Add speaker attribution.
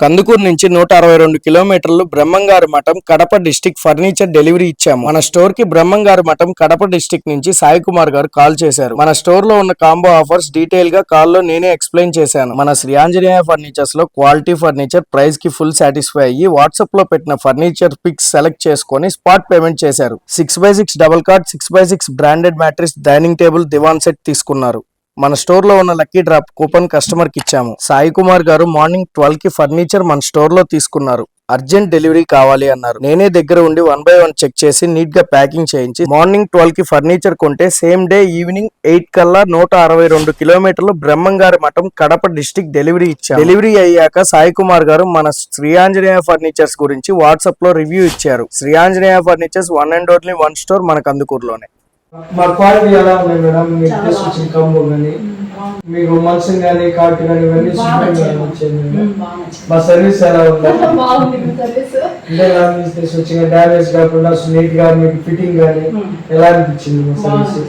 Speaker 1: కందుకూరు నుంచి 162 కిలోమీటర్లు బ్రహ్మంగారు మఠం కడప డిస్టిక్ ఫర్నిచర్ డెలివరీ ఇచ్చాము. మన స్టోర్ కి బ్రహ్మంగారు మఠం కడప డిస్టిక్ నుంచి సాయి కుమార్ గారు కాల్ చేశారు. మన స్టోర్ లో ఉన్న కాంబో ఆఫర్స్ డీటెయిల్ గా కాల్ లో నేనే ఎక్స్ప్లెయిన్ చేశాను. మన శ్రీ ఆంజనేయ ఫర్నిచర్స్ లో క్వాలిటీ ఫర్నిచర్ ప్రైస్ కి ఫుల్ సాటిస్ఫై అయ్యి వాట్సాప్ లో పెట్టిన ఫర్నిచర్ పిక్స్ సెలెక్ట్ చేసుకుని స్పాట్ పేమెంట్ చేశారు. 6x6 double cot 6x6 branded mattress dining table divan set తీసుకున్నారు. మన స్టోర్ లో ఉన్న లక్కీ డ్రాప్ కూపన్ కస్టమర్ కి ఇచ్చాము. సాయి కుమార్ గారు మార్నింగ్ 12 కి ఫర్నిచర్ మన స్టోర్ లో తీసుకున్నారు. అర్జెంట్ డెలివరీ కావాలి అన్నారు. నేనే దగ్గర ఉండి 1 by 1 చెక్ చేసి నీట్ గా ప్యాకింగ్ చేయించి మార్నింగ్ 12 కి ఫర్నిచర్ కొంటే సేమ్ డే ఈవినింగ్ 8 కల్లా 162 కిలోమీటర్లు బ్రహ్మంగారి మఠం కడప డిస్టిక్ డెలివరీ ఇచ్చారు. డెలివరీ అయ్యాక సాయి కుమార్ గారు మన శ్రీ ఆంజనేయ ఫర్నిచర్స్ గురించి వాట్సాప్ లో రివ్యూ ఇచ్చారు. Sri Anjaneya furnitures one and only one store మన కందుకూరులోనే.
Speaker 2: మా క్వాలిటీ ఎలా ఉన్నాయి మేడం? మీకు తీసుకొచ్చిన కంబో కానీ మీకు మనుషులు కానీ కార్డు కానీ ఇవన్నీ వచ్చాయి. మా సర్వీస్ ఎలా ఉంది? అంటే తీసుకొచ్చిన డ్యామేజ్ కాకుండా నీట్ గా మీకు ఫిట్టింగ్ కానీ ఎలా అనిపించింది మా సర్వీస్?